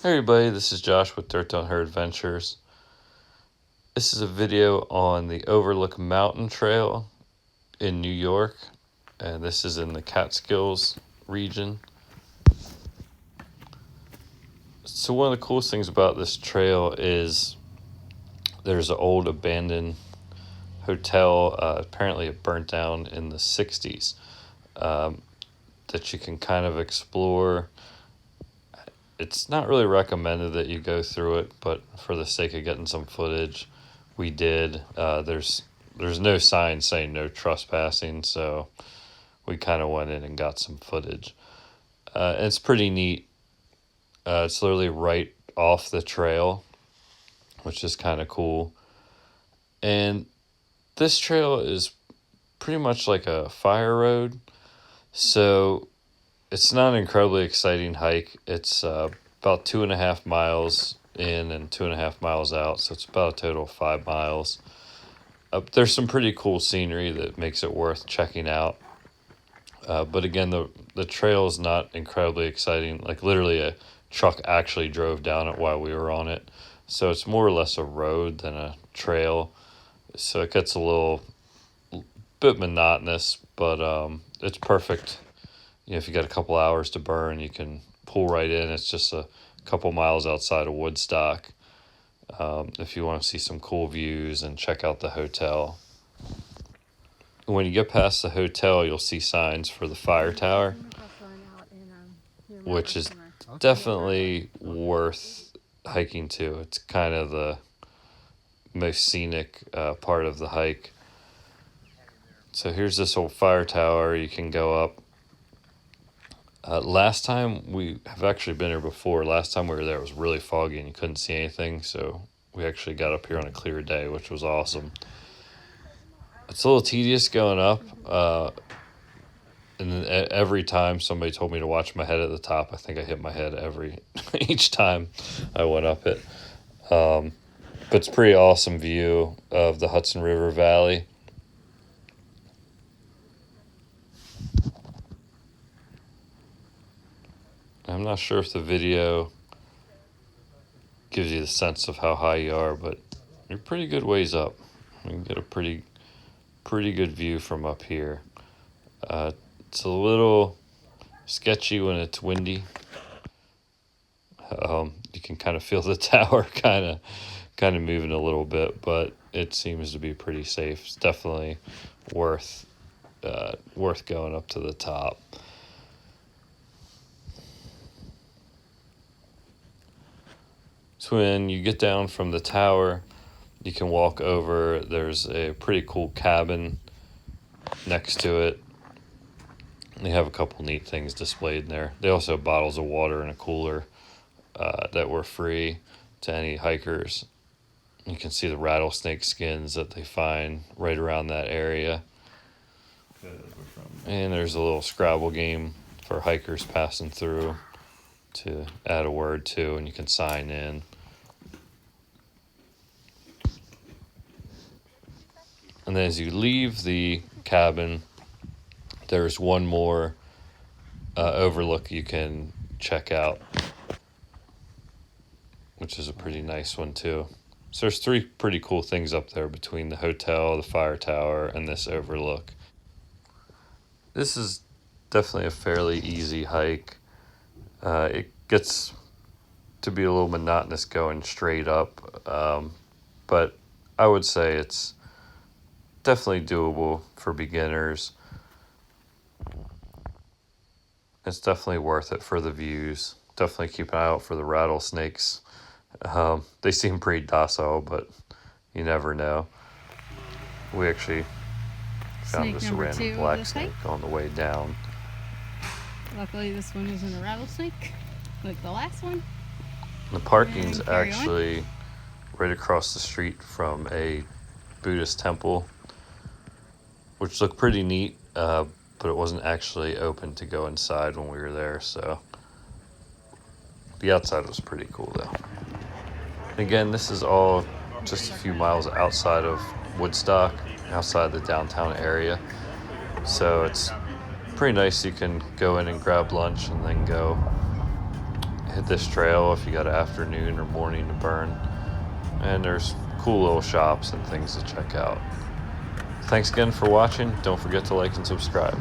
Hey everybody, this is Josh with Dirt on Her Adventures. This is a video on the Overlook Mountain Trail in New York, and this is in the Catskills region. So one of the coolest things about this trail is there's an old abandoned hotel, apparently it burnt down in the 60s, that you can kind of explore. It's not really recommended that you go through it, but for the sake of getting some footage, we did. There's no sign saying no trespassing, so we kind of went in and got some footage. It's pretty neat. It's literally right off the trail, which is kind of cool. And this trail is pretty much like a fire road, so it's not an incredibly exciting hike. It's about 2.5 miles in and 2.5 miles out, so it's about a total of 5 miles. There's some pretty cool scenery that makes it worth checking out. But again, the trail is not incredibly exciting. Like literally a truck actually drove down it while we were on it. So it's more or less a road than a trail. So it gets a little bit monotonous, but it's perfect. If you got a couple hours to burn, you can pull right in. It's just a couple miles outside of Woodstock. If you want to see some cool views and check out the hotel. When you get past the hotel, you'll see signs for the fire tower, which is definitely worth hiking to. It's kind of the most scenic part of the hike. So here's this old fire tower. You can go up. Last time, we have actually been here before. Last time we were there, it was really foggy and you couldn't see anything. So we actually got up here on a clear day, which was awesome. It's a little tedious going up. And then every time somebody told me to watch my head at the top, I think I hit my head each time I went up it. But it's a pretty awesome view of the Hudson River Valley. I'm not sure if the video gives you the sense of how high you are, but you're pretty good ways up. You can get a pretty good view from up here. It's a little sketchy when it's windy. You can kind of feel the tower kind of moving a little bit, but it seems to be pretty safe. It's definitely worth going up to the top. So when you get down from the tower, you can walk over. There's a pretty cool cabin next to it. They have a couple neat things displayed in there. They also have bottles of water and a cooler that were free to any hikers. You can see the rattlesnake skins that they find right around that area. And there's a little Scrabble game for hikers passing through to add a word to, and you can sign in. And then as you leave the cabin, there's one more overlook you can check out, which is a pretty nice one too. So there's 3 pretty cool things up there between the hotel, the fire tower, and this overlook. This is definitely a fairly easy hike. It gets to be a little monotonous going straight up, but I would say it's definitely doable for beginners. It's definitely worth it for the views. Definitely keep an eye out for the rattlesnakes. They seem pretty docile, but you never know. We actually found this random black snake on the way down. Luckily this one isn't a rattlesnake like the last one. The parking's actually right across the street from a Buddhist temple, which looked pretty neat, but it wasn't actually open to go inside when we were there, so the outside was pretty cool though. Again, this is all just a few miles outside of Woodstock, outside the downtown area, so it's pretty nice. You can go in and grab lunch and then go hit this trail if you got an afternoon or morning to burn. And there's cool little shops and things to check out. Thanks again for watching. Don't forget to like and subscribe.